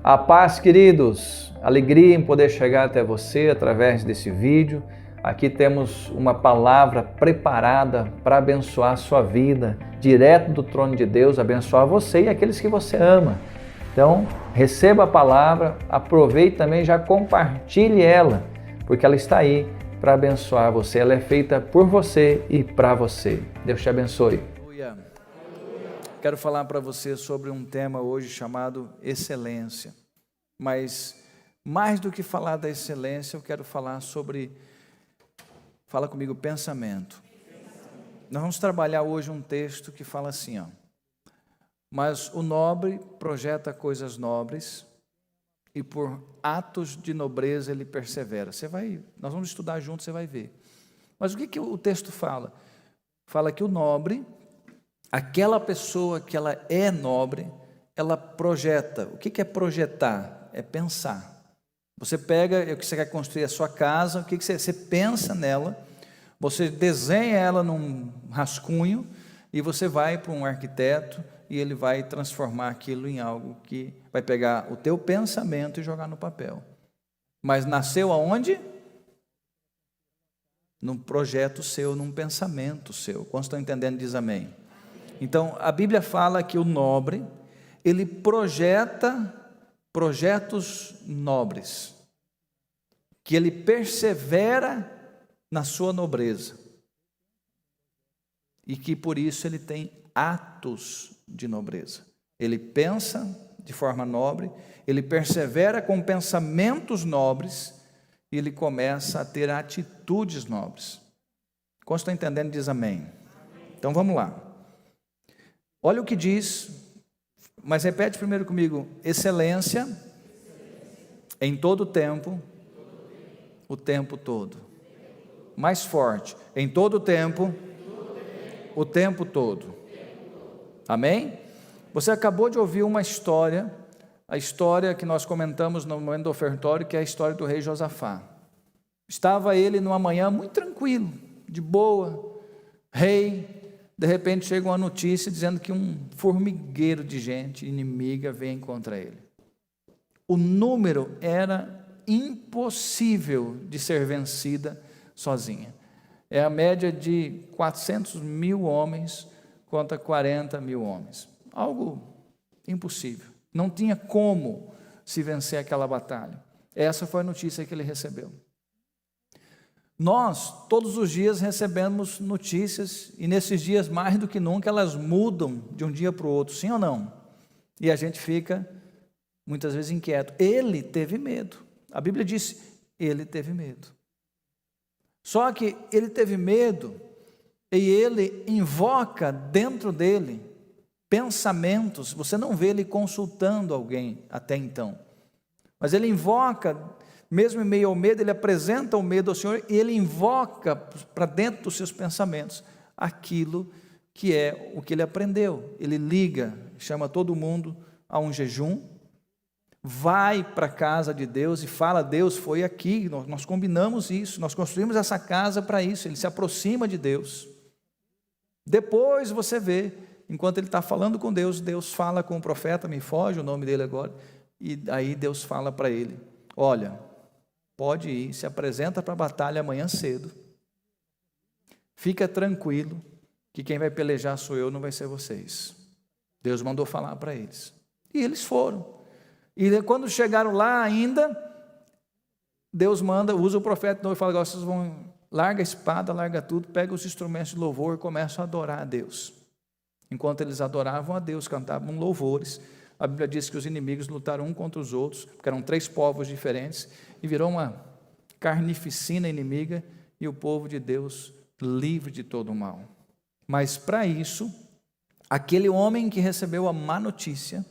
A paz, queridos, alegria em poder chegar até você através desse vídeo. Aqui temos uma palavra preparada para abençoar a sua vida, direto do trono de Deus, abençoar você e aqueles que você ama. Então, receba a palavra, aproveite também e já compartilhe ela, porque ela está aí para abençoar você. Ela é feita por você e para você. Deus te abençoe. Quero falar para você sobre um tema hoje chamado excelência. Mas mais do que falar da excelência, eu quero falar sobre, fala comigo, pensamento. Nós vamos trabalhar hoje um texto que fala assim, ó. Mas o nobre projeta coisas nobres e por atos de nobreza ele persevera. Nós vamos estudar juntos, você vai ver. Mas o que o texto fala? Fala que o nobre, aquela pessoa que ela é nobre, ela projeta. O que é projetar? É pensar. Você pega o que você quer construir a sua casa, o que você pensa nela, você desenha ela num rascunho e você vai para um arquiteto e ele vai transformar aquilo em algo que vai pegar o teu pensamento e jogar no papel. Mas nasceu aonde? Num projeto seu, num pensamento seu. Quantos estão entendendo? Diz amém. Então, a Bíblia fala que o nobre, ele projeta projetos nobres, que ele persevera na sua nobreza, e que por isso ele tem atos de nobreza. Ele pensa de forma nobre, ele persevera com pensamentos nobres, e ele começa a ter atitudes nobres. Quantos estão entendendo? Diz amém. Então vamos lá. Olha o que diz, mas repete primeiro comigo: excelência em todo tempo, o tempo todo. Mais forte, em todo tempo, o tempo todo. Amém? Você acabou de ouvir uma história, a história que nós comentamos no momento do ofertório, que é a história do rei Josafá. Estava ele numa manhã muito tranquilo, de boa, rei. De repente chega uma notícia dizendo que um formigueiro de gente inimiga vem contra ele. O número era impossível de ser vencida sozinha. É a média de 400 mil homens contra 40 mil homens. Algo impossível. Não tinha como se vencer aquela batalha. Essa foi a notícia que ele recebeu. Nós, todos os dias, recebemos notícias, e nesses dias, mais do que nunca, elas mudam de um dia para o outro, sim ou não? E a gente fica, muitas vezes, inquieto. Ele teve medo. A Bíblia diz, ele teve medo. Só que ele teve medo, e ele invoca dentro dele pensamentos. Você não vê ele consultando alguém até então, mas ele invoca. Mesmo em meio ao medo, ele apresenta o medo ao Senhor e ele invoca para dentro dos seus pensamentos aquilo que é o que ele aprendeu. Ele liga, chama todo mundo a um jejum, vai para a casa de Deus e fala: Deus foi aqui, nós combinamos isso, nós construímos essa casa para isso. Ele se aproxima de Deus. Depois você vê, enquanto ele está falando com Deus, Deus fala com o profeta, me foge o nome dele agora, e aí Deus fala para ele: olha, pode ir, se apresenta para a batalha amanhã cedo. Fica tranquilo, que quem vai pelejar sou eu, não vai ser vocês. Deus mandou falar para eles. E eles foram. E quando chegaram lá ainda, Deus usa o profeta de novo e fala: agora vocês vão, larga a espada, larga tudo, pega os instrumentos de louvor e começam a adorar a Deus. Enquanto eles adoravam a Deus, cantavam louvores, a Bíblia diz que os inimigos lutaram um contra os outros, porque eram 3 povos diferentes, e virou uma carnificina inimiga, e o povo de Deus livre de todo o mal. Mas para isso, aquele homem que recebeu a má notícia,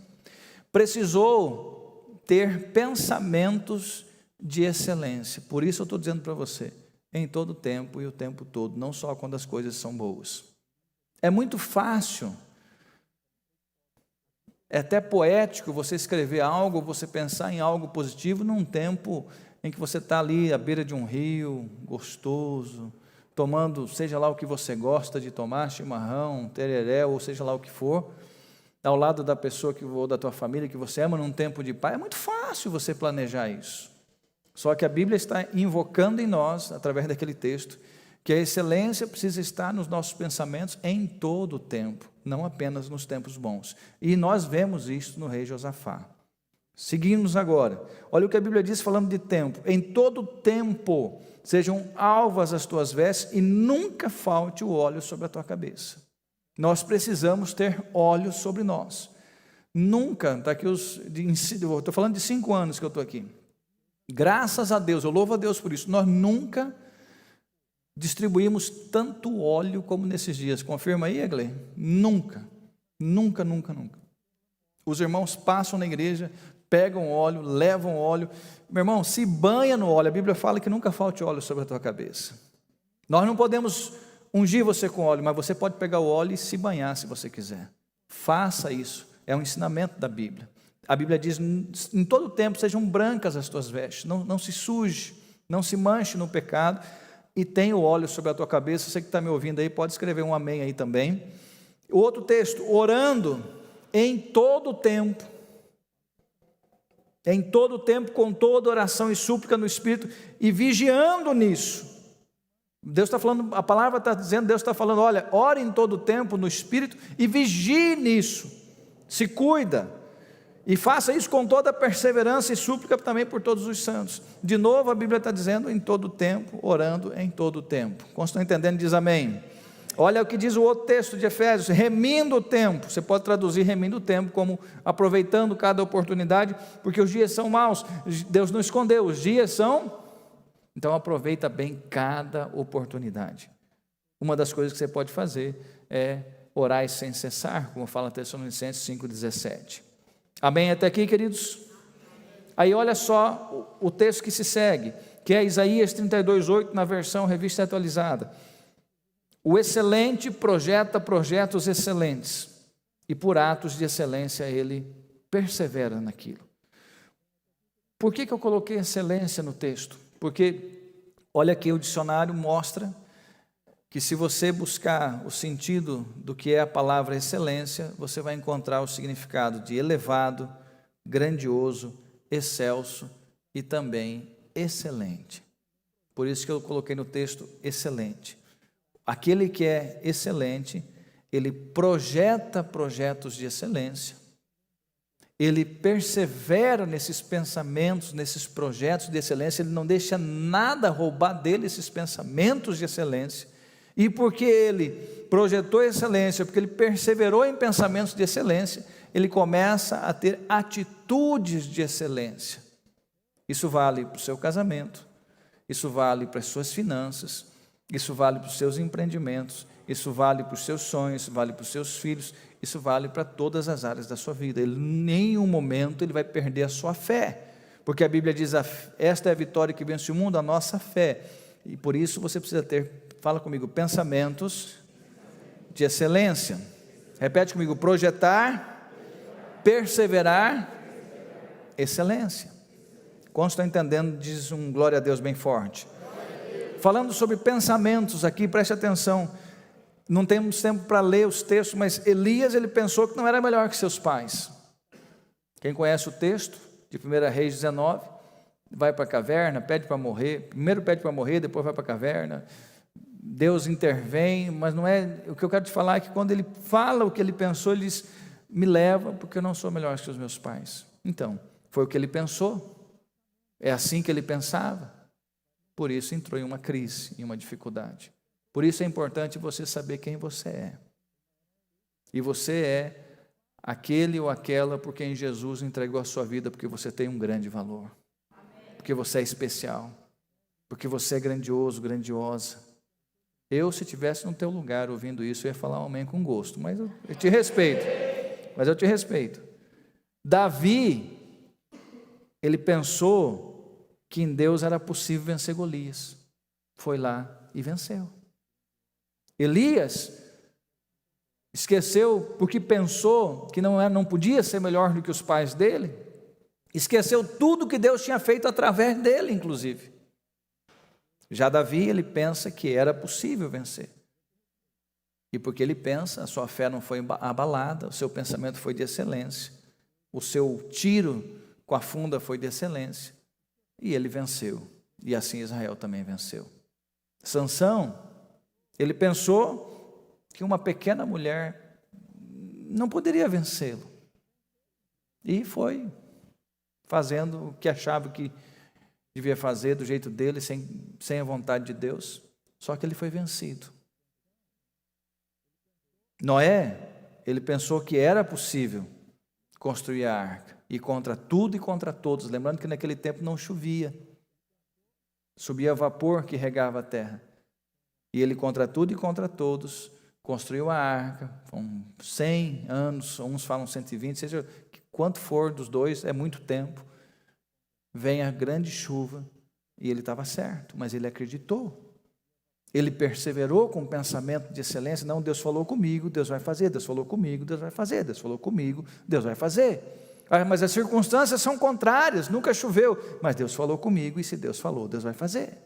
precisou ter pensamentos de excelência. Por isso eu estou dizendo para você, em todo tempo e o tempo todo, não só quando as coisas são boas. É muito fácil, é até poético você escrever algo, você pensar em algo positivo num tempo em que você está ali à beira de um rio, gostoso, tomando, seja lá o que você gosta de tomar, chimarrão, tereré, ou seja lá o que for, ao lado da pessoa ou da tua família que você ama num tempo de paz, é muito fácil você planejar isso. Só que a Bíblia está invocando em nós, através daquele texto, que a excelência precisa estar nos nossos pensamentos em todo o tempo, não apenas nos tempos bons. E nós vemos isso no rei Josafá. Seguimos agora. Olha o que a Bíblia diz falando de tempo. Em todo tempo sejam alvas as tuas vestes e nunca falte o óleo sobre a tua cabeça. Nós precisamos ter óleo sobre nós. Nunca, está aqui estou falando de 5 anos que eu estou aqui. Graças a Deus, eu louvo a Deus por isso. Nós nunca distribuímos tanto óleo como nesses dias. Confirma aí, Eglê? Nunca. Os irmãos passam na igreja, pegam óleo, levam óleo. Meu irmão, se banha no óleo. A Bíblia fala que nunca falte óleo sobre a tua cabeça. Nós não podemos ungir você com óleo, mas você pode pegar o óleo e se banhar se você quiser. Faça isso, é um ensinamento da Bíblia. A Bíblia diz, em todo tempo sejam brancas as tuas vestes, não se suje, não se manche no pecado, e tenha o óleo sobre a tua cabeça. Você que está me ouvindo aí, pode escrever um amém aí também. O outro texto, orando em todo o tempo, com toda oração e súplica no Espírito, e vigiando nisso. Deus está falando, a palavra está dizendo, Deus está falando, olha, ore em todo o tempo no Espírito e vigie nisso, se cuida, e faça isso com toda perseverança e súplica também por todos os santos. De novo a Bíblia está dizendo, em todo o tempo, orando em todo o tempo. Como estão entendendo, diz amém. Olha o que diz o outro texto de Efésios, remindo o tempo. Você pode traduzir remindo o tempo como aproveitando cada oportunidade, porque os dias são maus. Deus não escondeu, os dias são... Então aproveita bem cada oportunidade. Uma das coisas que você pode fazer é orar sem cessar, como fala Tessalonicenses 5,17. Amém até aqui, queridos? Aí olha só o texto que se segue, que é Isaías 32,8 na versão revista atualizada. O excelente projeta projetos excelentes, e por atos de excelência ele persevera naquilo. Por que eu coloquei excelência no texto? Porque, olha aqui, o dicionário mostra que se você buscar o sentido do que é a palavra excelência, você vai encontrar o significado de elevado, grandioso, excelso e também excelente. Por isso que eu coloquei no texto excelente. Aquele que é excelente, ele projeta projetos de excelência, ele persevera nesses pensamentos, nesses projetos de excelência, ele não deixa nada roubar dele esses pensamentos de excelência, e porque ele projetou excelência, porque ele perseverou em pensamentos de excelência, ele começa a ter atitudes de excelência. Isso vale para o seu casamento, isso vale para as suas finanças, isso vale para os seus empreendimentos, isso vale para os seus sonhos, isso vale para os seus filhos, isso vale para todas as áreas da sua vida. Ele, em nenhum momento ele vai perder a sua fé, porque a Bíblia diz, esta é a vitória que vence o mundo, a nossa fé, e por isso você precisa ter, fala comigo, pensamentos de excelência. Repete comigo, projetar, perseverar, excelência. Quantos estão entendendo? Diz um glória a Deus bem forte. Falando sobre pensamentos aqui, preste atenção, não temos tempo para ler os textos, mas Elias, ele pensou que não era melhor que seus pais. Quem conhece o texto de 1 Reis 19, vai para a caverna, pede para morrer, primeiro pede para morrer, depois vai para a caverna, Deus intervém, mas não é, o que eu quero te falar é que quando ele fala o que ele pensou, ele diz, me leva, porque eu não sou melhor que os meus pais. Então, foi o que ele pensou, é assim que ele pensava, por isso entrou em uma crise, em uma dificuldade. Por isso é importante você saber quem você é. E você é aquele ou aquela por quem Jesus entregou a sua vida, porque você tem um grande valor. Porque você é especial. Porque você é grandioso, grandiosa. Eu, se estivesse no teu lugar ouvindo isso, eu ia falar um amém com gosto, mas eu te respeito. Mas eu te respeito. Davi, ele pensou que em Deus era possível vencer Golias. Foi lá e venceu. Elias esqueceu porque pensou que não podia ser melhor do que os pais dele, esqueceu tudo que Deus tinha feito através dele, inclusive. Já Davi, ele pensa que era possível vencer. E porque ele pensa, a sua fé não foi abalada, o seu pensamento foi de excelência, o seu tiro com a funda foi de excelência, e ele venceu. E assim Israel também venceu. Sansão, ele pensou que uma pequena mulher não poderia vencê-lo. E foi fazendo o que achava que devia fazer do jeito dele, sem a vontade de Deus. Só que ele foi vencido. Noé, ele pensou que era possível construir a arca, e contra tudo e contra todos, lembrando que naquele tempo não chovia, subia vapor que regava a terra, e ele contra tudo e contra todos construiu a arca, com 100 anos, uns falam 120, seja quanto for dos dois, é muito tempo, vem a grande chuva, e ele estava certo, mas ele acreditou. Ele perseverou com um pensamento de excelência. Não, Deus falou comigo, Deus vai fazer. Deus falou comigo, Deus vai fazer. Deus falou comigo, Deus vai fazer. Mas as circunstâncias são contrárias, nunca choveu. Mas Deus falou comigo, e se Deus falou, Deus vai fazer.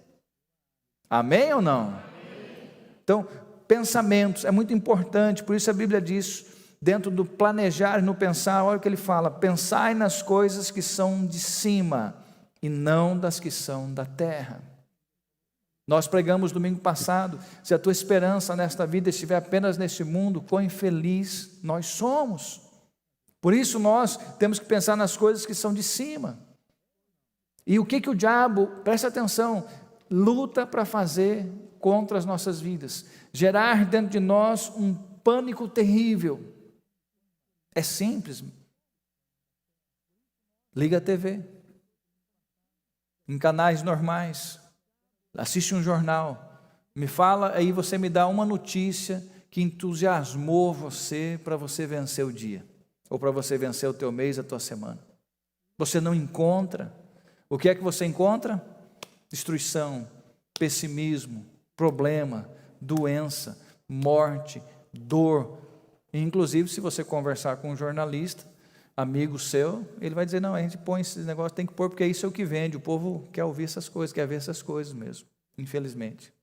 Amém ou não? Amém. Então, pensamentos é muito importante. Por isso a Bíblia diz, dentro do planejar e no pensar, olha o que ele fala: pensai nas coisas que são de cima, e não das que são da terra. Nós pregamos domingo passado, se a tua esperança nesta vida estiver apenas neste mundo, quão infeliz nós somos. Por isso nós temos que pensar nas coisas que são de cima. E o que o diabo, presta atenção, luta para fazer contra as nossas vidas? Gerar dentro de nós um pânico terrível. É simples. Liga a TV. Em canais normais. Assiste um jornal, me fala, aí você me dá uma notícia que entusiasmou você para você vencer o dia, ou para você vencer o teu mês, a tua semana. Você não encontra. O que é que você encontra? Destruição, pessimismo, problema, doença, morte, dor. Inclusive, se você conversar com um jornalista, amigo seu, ele vai dizer: não, a gente põe esse negócio, tem que pôr, porque isso é o que vende. O povo quer ouvir essas coisas, quer ver essas coisas mesmo, infelizmente.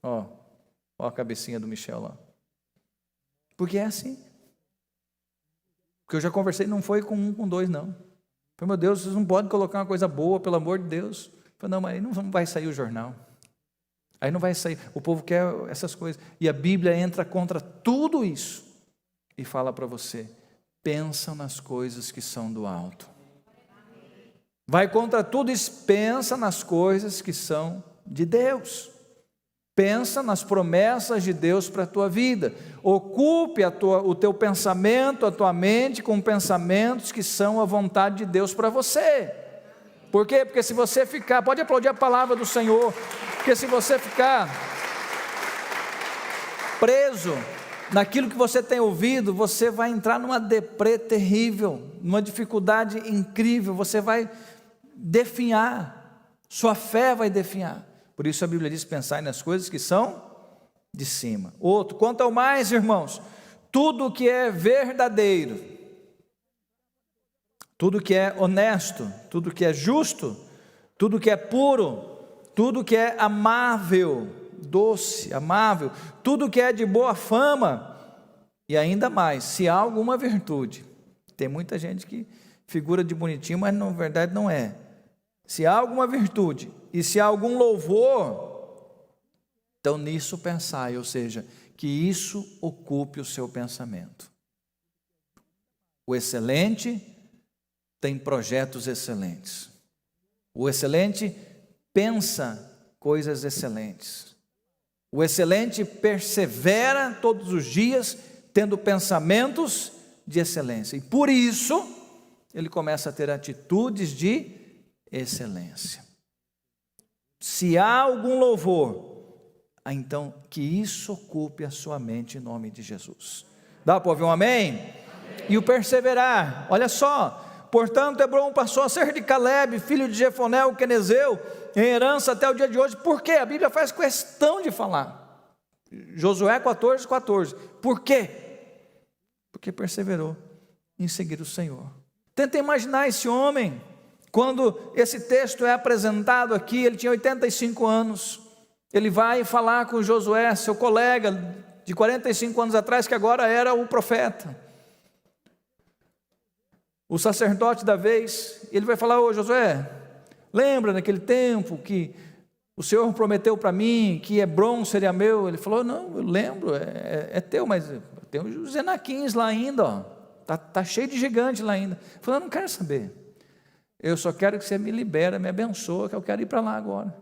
Ó a cabecinha do Michel lá. Porque é assim. Porque eu já conversei, não foi com um, com dois, não. Falei: meu Deus, vocês não podem colocar uma coisa boa, pelo amor de Deus. Falei: não, mas aí não vai sair o jornal. Aí não vai sair, o povo quer essas coisas. E a Bíblia entra contra tudo isso e fala para você: pensa nas coisas que são do alto. Vai contra tudo isso, pensa nas coisas que são de Deus. Pensa nas promessas de Deus para a tua vida. Ocupe o teu pensamento, a tua mente com pensamentos que são a vontade de Deus para você. Por quê? Porque se você ficar, pode aplaudir a palavra do Senhor, porque se você ficar preso naquilo que você tem ouvido, você vai entrar numa deprê terrível, numa dificuldade incrível, você vai definhar, sua fé vai definhar. Por isso a Bíblia diz: pensai nas coisas que são de cima. Outro, quanto ao mais, irmãos, tudo que é verdadeiro, tudo que é honesto, tudo que é justo, tudo que é puro, tudo que é amável, doce, amável, tudo que é de boa fama, e ainda mais, se há alguma virtude. Tem muita gente que figura de bonitinho, mas na verdade não é. Se há alguma virtude, e se há algum louvor, então nisso pensai, ou seja, que isso ocupe o seu pensamento. O excelente tem projetos excelentes. O excelente pensa coisas excelentes. O excelente persevera todos os dias tendo pensamentos de excelência. E por isso, ele começa a ter atitudes de excelência. Se há algum louvor, então que isso ocupe a sua mente em nome de Jesus. Dá para ouvir um amém? Amém? E o perseverar, olha só. Portanto, Hebron passou a ser de Caleb, filho de Jefoné, o quenezeu, em herança até o dia de hoje. Por quê? A Bíblia faz questão de falar. Josué 14:14. Por quê? Porque perseverou em seguir o Senhor. Tenta imaginar esse homem, quando esse texto é apresentado aqui, ele tinha 85 anos. Ele vai falar com Josué, seu colega, de 45 anos atrás, que agora era o profeta, o sacerdote da vez. Ele vai falar: ô Josué, lembra naquele tempo que o Senhor prometeu para mim que Hebrom seria meu? Ele falou: não, eu lembro, é teu, mas tem os Enaquins lá ainda, ó. Tá cheio de gigante lá ainda. Ele falou: eu não quero saber, eu só quero que você me libera, me abençoa, que eu quero ir para lá agora.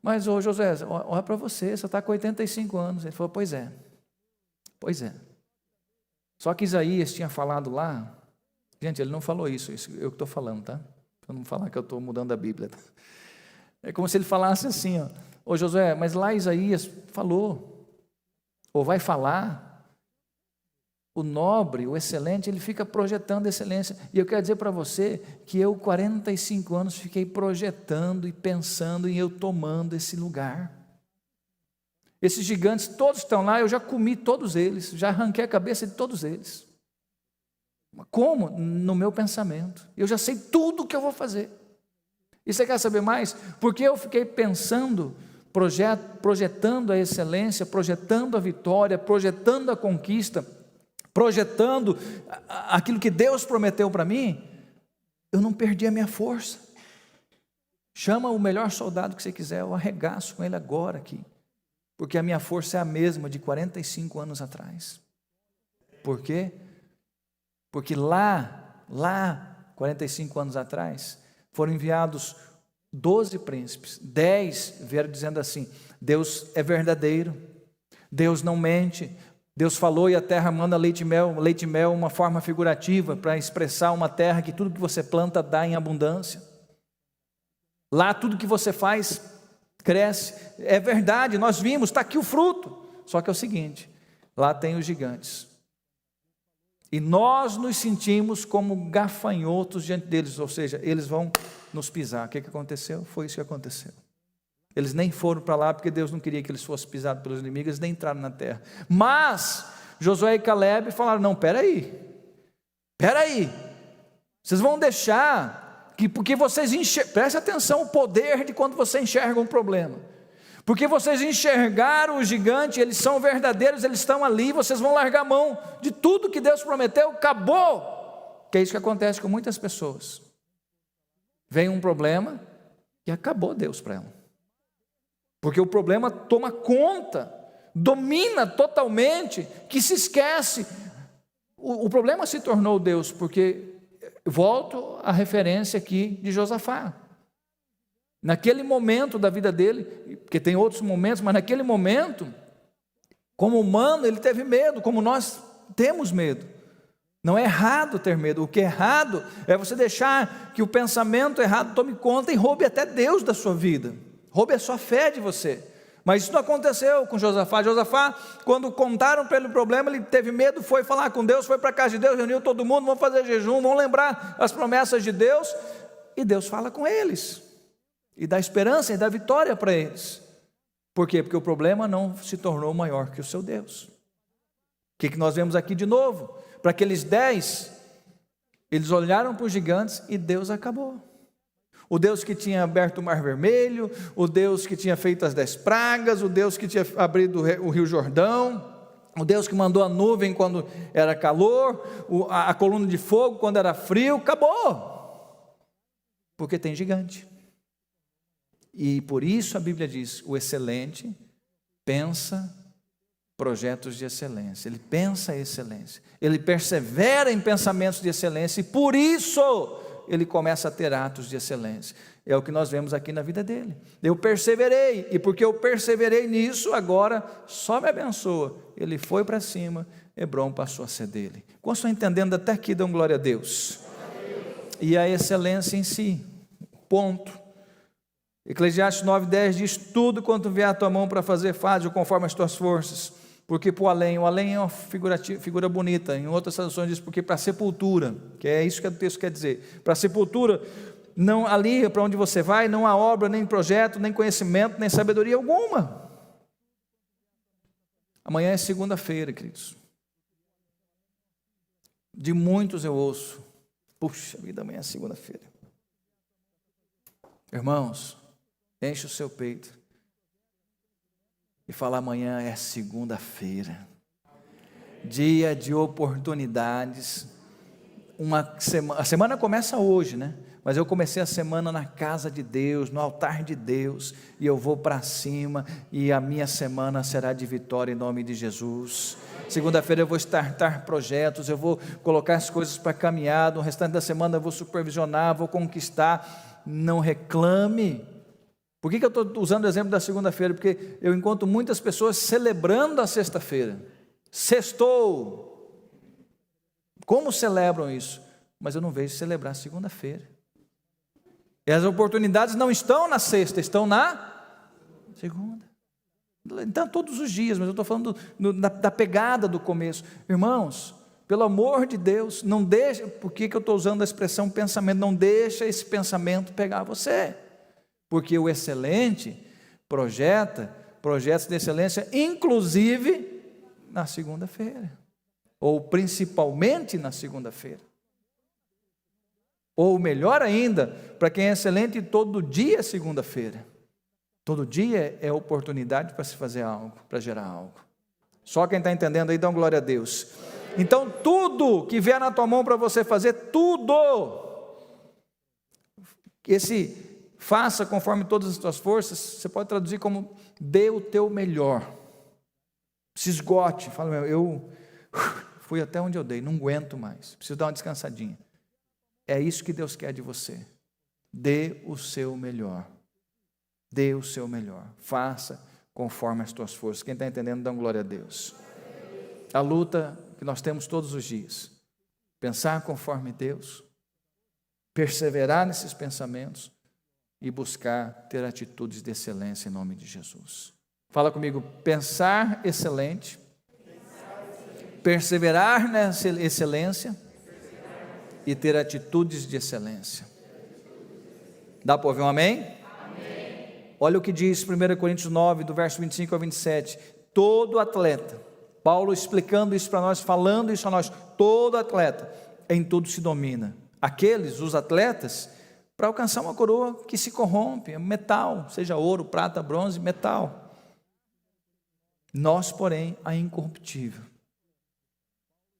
Mas, ô Josué, olha para você está com 85 anos. Ele falou: pois é. Só que Isaías tinha falado lá, gente, ele não falou isso eu que estou falando, tá? Para não falar que eu estou mudando a Bíblia. Tá? É como se ele falasse assim, ó: ô Josué, mas lá Isaías falou, ou vai falar. O nobre, o excelente, ele fica projetando excelência. E eu quero dizer para você que eu, 45 anos, fiquei projetando e pensando em eu tomando esse lugar. Esses gigantes todos estão lá, eu já comi todos eles, já arranquei a cabeça de todos eles. Como? No meu pensamento. Eu já sei tudo o que eu vou fazer. E você quer saber mais? Porque eu fiquei pensando, projetando a excelência, projetando a vitória, projetando a conquista, projetando aquilo que Deus prometeu para mim, eu não perdi a minha força. Chama o melhor soldado que você quiser, eu arregaço com ele agora aqui, porque a minha força é a mesma de 45 anos atrás. Por quê? Porque lá, 45 anos atrás, foram enviados 12 príncipes, 10 vieram dizendo assim: Deus é verdadeiro, Deus não mente, Deus falou e a terra manda leite e mel, uma forma figurativa para expressar uma terra que tudo que você planta dá em abundância. Lá tudo que você faz cresce, é verdade, nós vimos, está aqui o fruto. Só que é o seguinte, lá tem os gigantes, e nós nos sentimos como gafanhotos diante deles, ou seja, eles vão nos pisar. O que aconteceu? Foi isso que aconteceu. Eles nem foram para lá porque Deus não queria que eles fossem pisados pelos inimigos, eles nem entraram na terra. Mas Josué e Caleb falaram: não, peraí, vocês vão deixar, porque vocês preste atenção o poder de quando você enxerga um problema, porque vocês enxergaram o gigante, eles são verdadeiros, eles estão ali, vocês vão largar a mão de tudo que Deus prometeu, acabou. Que é isso que acontece com muitas pessoas. Vem um problema e acabou Deus para ela. Porque o problema toma conta, domina totalmente, que se esquece. O problema se tornou Deus, porque, volto à referência aqui de Josafá. Naquele momento da vida dele, porque tem outros momentos, mas naquele momento, como humano, ele teve medo, como nós temos medo. Não é errado ter medo, o que é errado é você deixar que o pensamento errado tome conta e roube até Deus da sua vida. Roube a sua fé de você. Mas isso não aconteceu com Josafá. Josafá, quando contaram para ele o problema, ele teve medo, foi falar com Deus, foi para a casa de Deus, reuniu todo mundo, vão fazer jejum, vão lembrar as promessas de Deus, e Deus fala com eles, e dá esperança e dá vitória para eles. Por quê? Porque o problema não se tornou maior que o seu Deus. O que nós vemos aqui de novo? Para aqueles 10, eles olharam para os gigantes e Deus acabou. O Deus que tinha aberto o Mar Vermelho, o Deus que tinha feito as 10 pragas, o Deus que tinha abrido o Rio Jordão, o Deus que mandou a nuvem quando era calor, a coluna de fogo quando era frio, acabou. Porque tem gigante. E por isso a Bíblia diz: o excelente pensa projetos de excelência, ele pensa a excelência, ele persevera em pensamentos de excelência, e por isso ele começa a ter atos de excelência. É o que nós vemos aqui na vida dele. Eu perseverei, e porque eu perseverei nisso, agora só me abençoa. Ele foi para cima, Hebrom passou a ser dele. Como estão entendendo até aqui? Dão glória a Deus. E a excelência em si, ponto. Eclesiastes 9:10 diz: tudo quanto vier à tua mão para fazer, faz-o conforme as tuas forças. Porque para o além é uma figura bonita. Em outras traduções diz: porque para a sepultura, que é isso que o texto quer dizer. Para a sepultura, não, ali para onde você vai, não há obra, nem projeto, nem conhecimento, nem sabedoria alguma. Amanhã é segunda-feira, queridos. De muitos eu ouço: puxa vida, amanhã é segunda-feira. Irmãos, enche o seu peito e fala: amanhã é segunda-feira. dia de oportunidades. A semana começa hoje, né? Mas eu comecei a semana na casa de Deus, no altar de Deus, e eu vou para cima, e a minha semana será de vitória em nome de Jesus. Segunda-feira eu vou startar projetos, eu vou colocar as coisas para caminhar, no restante da semana eu vou supervisionar, vou conquistar. Não reclame. Por que eu estou usando o exemplo da segunda-feira? Porque eu encontro muitas pessoas celebrando a sexta-feira. Sextou. Como celebram isso? Mas eu não vejo celebrar segunda-feira. E as oportunidades não estão na sexta, estão na segunda. Então, todos os dias, mas eu estou falando da pegada do começo. Irmãos, pelo amor de Deus, não deixa, por que eu estou usando a expressão pensamento? Não deixa esse pensamento pegar você. Porque o excelente projeta projetos de excelência, inclusive na segunda-feira. Ou principalmente na segunda-feira. Ou melhor ainda, para quem é excelente, todo dia é segunda-feira. Todo dia é oportunidade para se fazer algo, para gerar algo. Só quem está entendendo aí, dá uma glória a Deus. Então, tudo que vier na tua mão para você fazer, tudo, faça conforme todas as tuas forças, você pode traduzir como, dê o teu melhor. Se esgote, fala, eu fui até onde eu dei, não aguento mais, preciso dar uma descansadinha. É isso que Deus quer de você. Dê o seu melhor. Dê o seu melhor. Faça conforme as tuas forças. Quem está entendendo, dá glória a Deus. A luta que nós temos todos os dias. Pensar conforme Deus. Perseverar nesses pensamentos. E buscar ter atitudes de excelência em nome de Jesus. Fala comigo. Pensar excelente. Perseverar nessa excelência. E ter atitudes de excelência. Dá para ouvir um amém? Amém. Olha o que diz 1 Coríntios 9, do verso 25 ao 27. Todo atleta, Paulo explicando isso para nós, falando isso a nós, todo atleta em tudo se domina. Os atletas, para alcançar uma coroa que se corrompe, metal, seja ouro, prata, bronze, metal. Nós, porém, a incorruptível.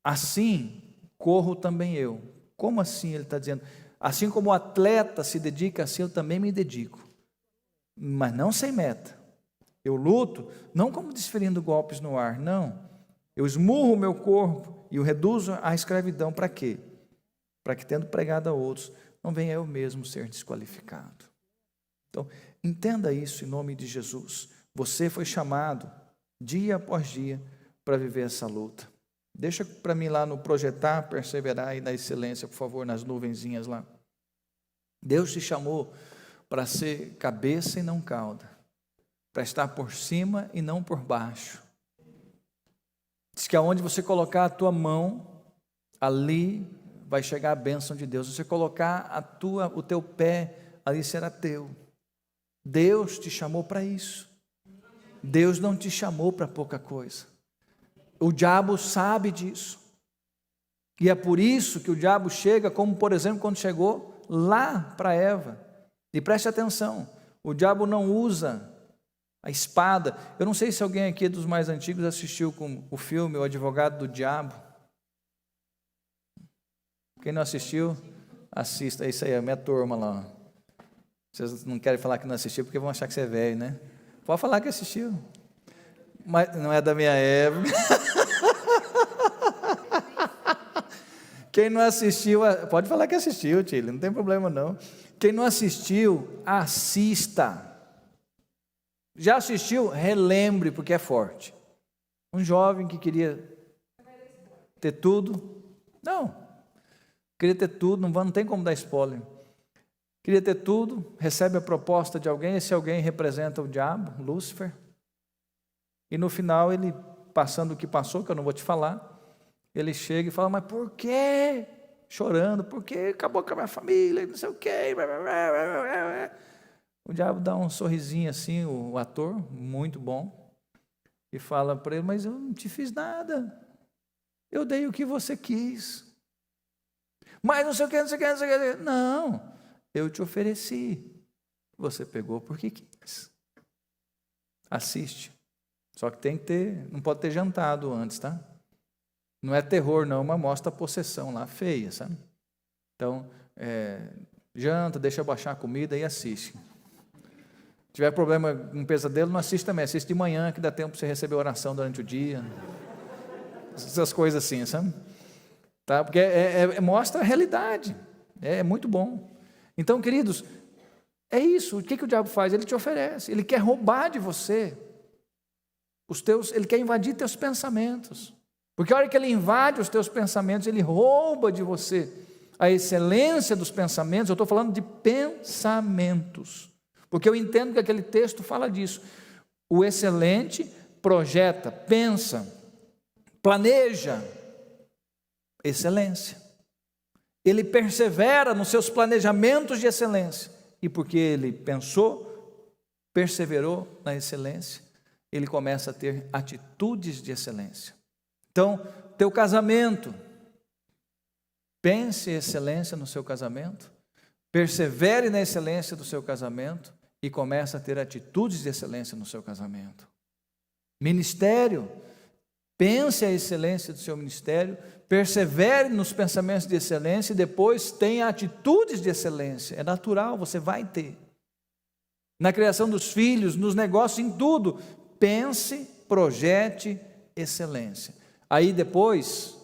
Assim corro também eu. Como assim ele está dizendo? Assim como o atleta se dedica, assim eu também me dedico. Mas não sem meta. Eu luto, não como desferindo golpes no ar, não. Eu esmurro o meu corpo e o reduzo à escravidão. Para quê? Para que, tendo pregado a outros, não venha eu mesmo ser desqualificado. Então, entenda isso em nome de Jesus. Você foi chamado, dia após dia, para viver essa luta. Deixa para mim lá no projetar, perseverar e na excelência, por favor, nas nuvenzinhas lá. Deus te chamou para ser cabeça e não cauda, para estar por cima e não por baixo. Diz que aonde você colocar a tua mão, ali vai chegar a bênção de Deus. Se você colocar o teu pé, ali será teu. Deus te chamou para isso. Deus não te chamou para pouca coisa. O diabo sabe disso. E é por isso que o diabo chega, como por exemplo quando chegou lá para Eva. E preste atenção, o diabo não usa a espada. Eu não sei se alguém aqui dos mais antigos assistiu com o filme O Advogado do Diabo. Quem não assistiu, assista. É isso aí, é a minha turma lá. Vocês não querem falar que não assistiu porque vão achar que você é velho, né? Pode falar que assistiu. Mas não é da minha época. Quem não assistiu, pode falar que assistiu, Tile, não tem problema não. Quem não assistiu, assista. Já assistiu? Relembre, porque é forte. Um jovem que queria ter tudo, queria ter tudo, não tem como dar spoiler. Queria ter tudo, recebe a proposta de alguém, esse alguém representa o diabo, Lúcifer. E no final ele, passando o que passou, que eu não vou te falar, ele chega e fala, mas por quê? Chorando, por quê? Acabou com a minha família, não sei o quê. O diabo dá um sorrisinho assim, o ator, muito bom, e fala para ele, mas eu não te fiz nada, eu dei o que você quis. Mas não sei o que, não sei o que, não sei o que. Não, eu te ofereci, você pegou porque quis. Assiste. Só que tem que ter, não pode ter jantado antes, tá? Não é terror não, mas mostra a possessão lá, feia, sabe? Então, janta, deixa baixar a comida e assiste. Se tiver problema com pesadelo, não assiste também, assiste de manhã, que dá tempo para você receber oração durante o dia. Essas coisas assim, sabe? Tá? Porque mostra a realidade, é muito bom. Então, queridos, é isso. O que o diabo faz? Ele te oferece, ele quer roubar de você ele quer invadir teus pensamentos. Porque a hora que ele invade os teus pensamentos, ele rouba de você a excelência dos pensamentos. Eu estou falando de pensamentos, porque eu entendo que aquele texto fala disso. O excelente projeta, pensa, planeja excelência. Ele persevera nos seus planejamentos de excelência. E porque ele pensou, perseverou na excelência, ele começa a ter atitudes de excelência. Então, teu casamento, pense em excelência no seu casamento, persevere na excelência do seu casamento e comece a ter atitudes de excelência no seu casamento. Ministério, pense a excelência do seu ministério, persevere nos pensamentos de excelência e depois tenha atitudes de excelência. É natural, você vai ter. Na criação dos filhos, nos negócios, em tudo, pense, projete excelência. Aí depois,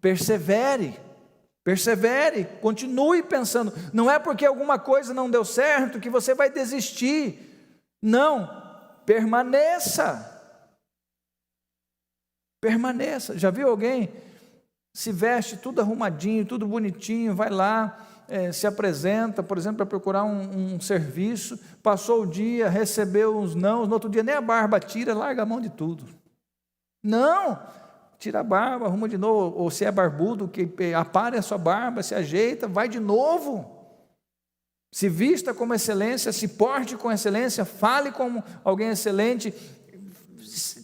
persevere, continue pensando. Não é porque alguma coisa não deu certo que você vai desistir. Não, permaneça. Já viu alguém se veste tudo arrumadinho, tudo bonitinho, vai lá, se apresenta, por exemplo, para procurar um serviço, passou o dia, recebeu uns não, no outro dia nem a barba tira, larga a mão de tudo. Não, tira a barba, arruma de novo, ou se é barbudo, que apare a sua barba, se ajeita, vai de novo. Se vista como excelência, se porte com excelência, fale como alguém excelente,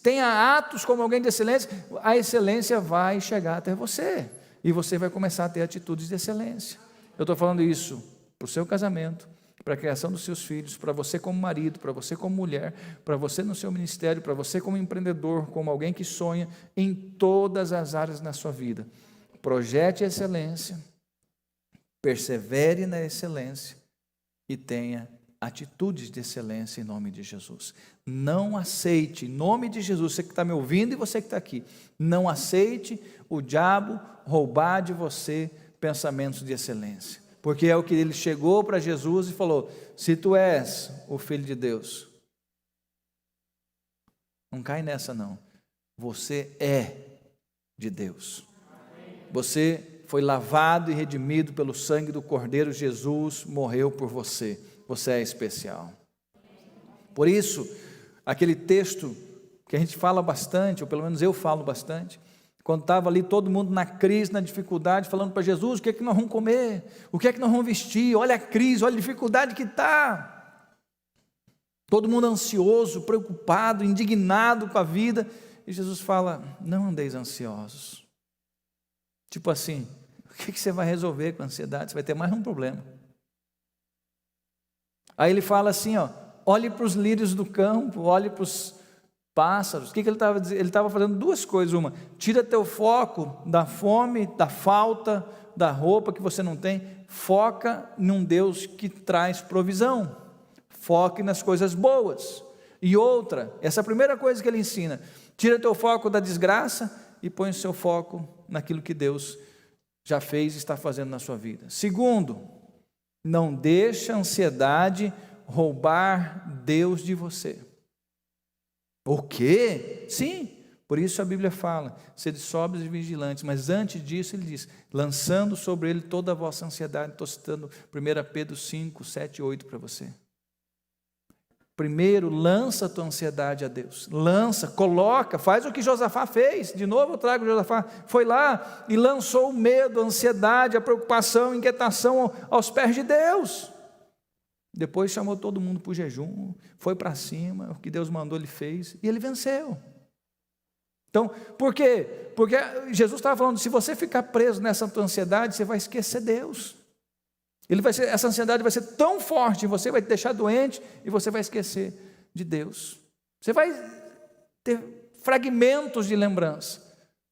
tenha atos como alguém de excelência, a excelência vai chegar até você, e você vai começar a ter atitudes de excelência. Eu estou falando isso para o seu casamento, para a criação dos seus filhos, para você como marido, para você como mulher, para você no seu ministério, para você como empreendedor, como alguém que sonha, em todas as áreas na sua vida. Projete a excelência, persevere na excelência e tenha atitudes de excelência em nome de Jesus. Não aceite, em nome de Jesus, você que está me ouvindo e você que está aqui, não aceite o diabo roubar de você pensamentos de excelência, porque é o que ele chegou para Jesus e falou: se tu és o Filho de Deus, não cai nessa não, você é de Deus, você foi lavado e redimido pelo sangue do Cordeiro, Jesus morreu por você, você é especial. Por isso, aquele texto que a gente fala bastante, ou pelo menos eu falo bastante, quando estava ali todo mundo na crise, na dificuldade, falando para Jesus: o que é que nós vamos comer? O que é que nós vamos vestir? Olha a crise, olha a dificuldade que está. Todo mundo ansioso, preocupado, indignado com a vida. E Jesus fala: não andeis ansiosos. Tipo assim, o que você vai resolver com a ansiedade? Você vai ter mais um problema. Aí ele fala assim, olhe para os lírios do campo, olhe para os pássaros. O que ele estava dizendo? Ele estava fazendo duas coisas. Uma, tira teu foco da fome, da falta, da roupa que você não tem. Foca num Deus que traz provisão. Foque nas coisas boas. E outra, essa é a primeira coisa que ele ensina: tira teu foco da desgraça e põe o seu foco naquilo que Deus já fez e está fazendo na sua vida. Segundo, não deixa a ansiedade roubar Deus de você. O quê? Sim, por isso a Bíblia fala: sede sóbrios e vigilantes, mas antes disso ele diz: lançando sobre ele toda a vossa ansiedade. Estou citando 1 Pedro 5, 7 e 8 para você. Primeiro, lança a tua ansiedade a Deus, lança, coloca, faz o que Josafá fez. De novo eu trago Josafá, foi lá e lançou o medo, a ansiedade, a preocupação, a inquietação aos pés de Deus. Depois chamou todo mundo para o jejum, foi para cima, o que Deus mandou ele fez, e ele venceu. Então, por quê? Porque Jesus estava falando: se você ficar preso nessa tua ansiedade, você vai esquecer Deus. Essa ansiedade vai ser tão forte, você vai te deixar doente, e você vai esquecer de Deus. Você vai ter fragmentos de lembrança,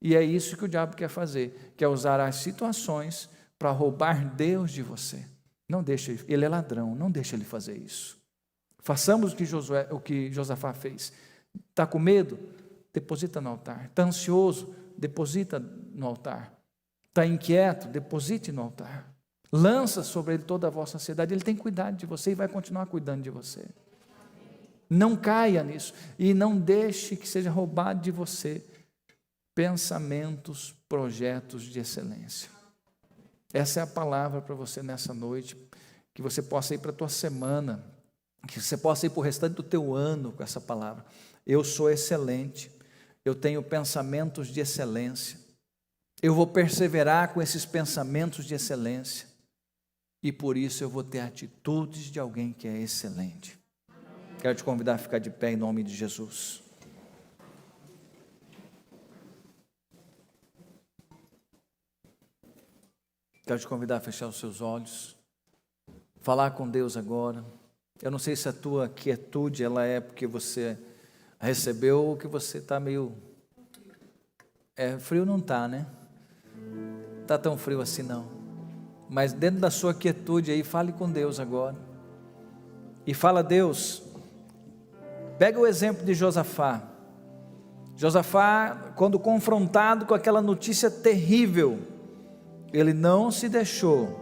E é isso que o diabo quer fazer, quer usar as situações para roubar Deus de você. Não deixe, ele é ladrão, não deixe ele fazer isso. Façamos o que Josafá fez. Está com medo? Deposita no altar. Está ansioso? Deposita no altar. Está inquieto? Deposite no altar. Lança sobre ele toda a vossa ansiedade. Ele tem cuidado de você e vai continuar cuidando de você. Não caia nisso e não deixe que seja roubado de você pensamentos, projetos de excelência. Essa é a palavra para você nessa noite, que você possa ir para a tua semana, que você possa ir para o restante do teu ano com essa palavra. Eu sou excelente, eu tenho pensamentos de excelência, eu vou perseverar com esses pensamentos de excelência, e por isso eu vou ter atitudes de alguém que é excelente. Quero te convidar a ficar de pé em nome de Jesus. Quero te convidar a fechar os seus olhos, falar com Deus agora. Eu não sei se a tua quietude ela é porque você recebeu ou que você está meio... frio não está, né? Está tão frio assim não. Mas dentro da sua quietude aí, fale com Deus agora. E fala, Deus, pega o exemplo de Josafá. Josafá, quando confrontado com aquela notícia terrível, ele não se deixou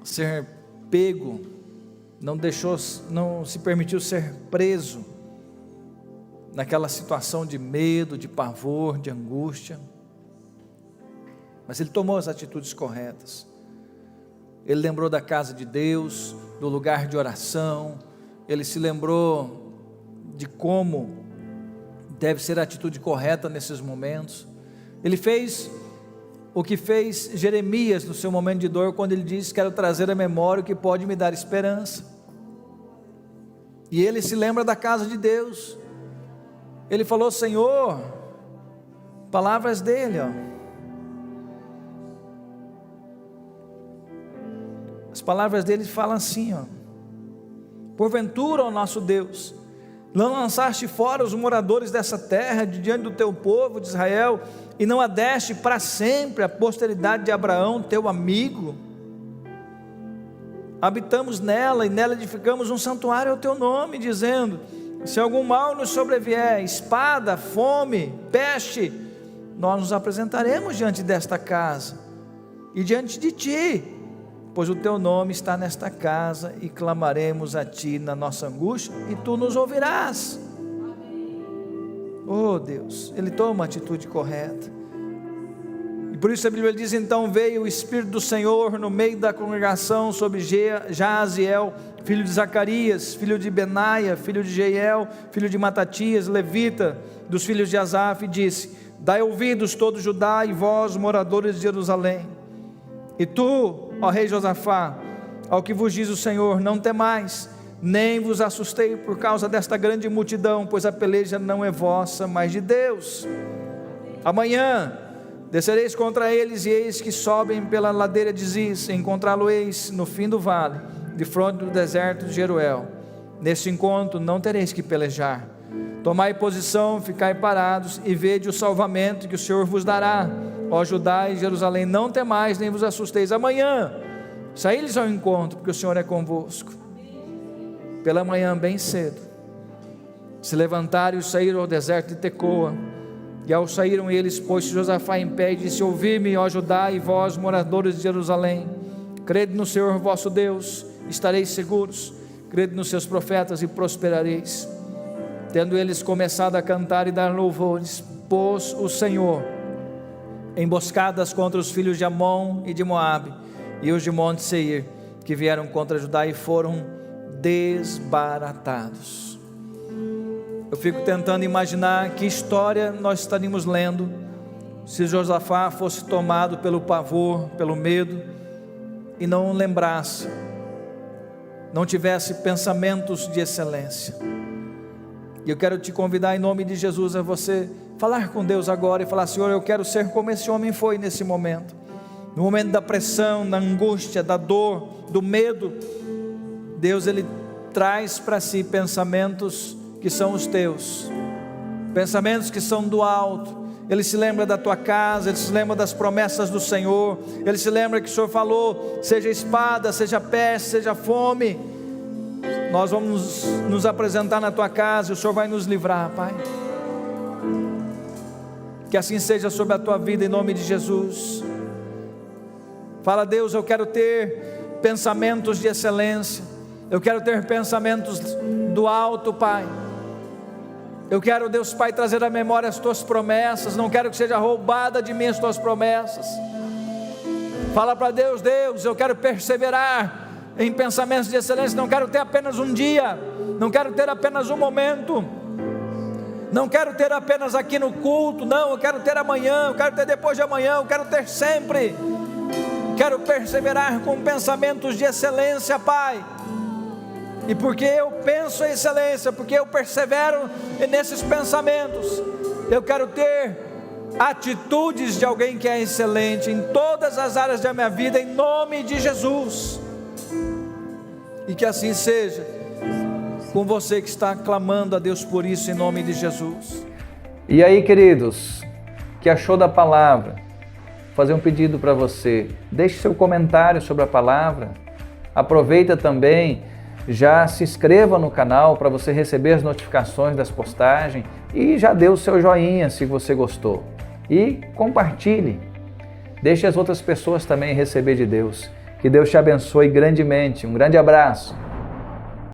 ser pego, não se permitiu ser preso naquela situação de medo, de pavor, de angústia, mas ele tomou as atitudes corretas. Ele lembrou da casa de Deus, do lugar de oração, ele se lembrou de como deve ser a atitude correta nesses momentos. Ele fez o que fez Jeremias no seu momento de dor, quando ele disse: quero trazer à memória o que pode me dar esperança. E ele se lembra da casa de Deus. Ele falou: Senhor, palavras dele, as palavras dele falam assim, porventura, ó nosso Deus, não lançaste fora os moradores dessa terra de diante do teu povo de Israel, e não a deste para sempre a posteridade de Abraão, teu amigo? Habitamos nela e nela edificamos um santuário ao teu nome, dizendo: se algum mal nos sobrevier, espada, fome, peste, nós nos apresentaremos diante desta casa e diante de ti, pois o teu nome está nesta casa, e clamaremos a ti na nossa angústia, e tu nos ouvirás. Oh Deus, ele toma uma atitude correta. E por isso a Bíblia diz: então veio o Espírito do Senhor no meio da congregação sobre Jaaziel, filho de Zacarias, filho de Benaia, filho de Jeiel, filho de Matatias, levita, dos filhos de Asaf, e disse: dai ouvidos todo Judá e vós, moradores de Jerusalém. E tu, ó rei Josafá, ao que vos diz o Senhor, não temais, nem vos assustei por causa desta grande multidão, pois a peleja não é vossa, mas de Deus. Amanhã descereis contra eles, e eis que sobem pela ladeira de Ziz, encontrá-lo-eis no fim do vale, de fronte do deserto de Jeruel. Neste encontro não tereis que pelejar. Tomai posição, ficai parados, e vede o salvamento que o Senhor vos dará, ó Judá e Jerusalém. Não temais, nem vos assusteis. Amanhã saí-lhes ao encontro, porque o Senhor é convosco. Pela manhã bem cedo se levantaram e saíram ao deserto de Tecoa. E ao saíram eles, pôs-se Josafá em pé e disse: ouvi-me, ó Judá e vós, moradores de Jerusalém, crede no Senhor vosso Deus, estareis seguros, crede nos seus profetas e prosperareis. Tendo eles começado a cantar e dar louvores, pôs o Senhor emboscadas contra os filhos de Amon e de Moabe, e os de Monte Seir, que vieram contra Judá, e foram desbaratados. Eu fico tentando imaginar que história nós estaríamos lendo se Josafá fosse tomado pelo pavor, pelo medo, e não lembrasse, não tivesse pensamentos de excelência. E eu quero te convidar em nome de Jesus a você falar com Deus agora e falar: Senhor, eu quero ser como esse homem foi nesse momento, no momento da pressão, da angústia, da dor, do medo. Deus, Ele traz para si pensamentos que são os teus, pensamentos que são do alto, ele se lembra da tua casa, ele se lembra das promessas do Senhor, ele se lembra que o Senhor falou, seja espada, seja peste, seja fome, nós vamos nos apresentar na tua casa e o Senhor vai nos livrar, Pai. Que assim seja sobre a tua vida, em nome de Jesus. Fala, Deus, eu quero ter pensamentos de excelência, eu quero ter pensamentos do alto, Pai. Eu quero, Deus Pai, trazer à memória as tuas promessas, não quero que seja roubada de mim as tuas promessas. Fala para Deus, Deus, eu quero perseverar em pensamentos de excelência, não quero ter apenas um dia, não quero ter apenas um momento, não quero ter apenas aqui no culto, não, eu quero ter amanhã, eu quero ter depois de amanhã, eu quero ter sempre. Quero perseverar com pensamentos de excelência, Pai. E porque eu penso em excelência, porque eu persevero nesses pensamentos, eu quero ter atitudes de alguém que é excelente em todas as áreas da minha vida, em nome de Jesus. E que assim seja com você que está clamando a Deus por isso, em nome de Jesus. E aí, queridos, que achou da palavra? Vou fazer um pedido para você, deixe seu comentário sobre a palavra, aproveita também, já se inscreva no canal para você receber as notificações das postagens e já dê o seu joinha se você gostou. E compartilhe, deixe as outras pessoas também receber de Deus. Que Deus te abençoe grandemente. Um grande abraço.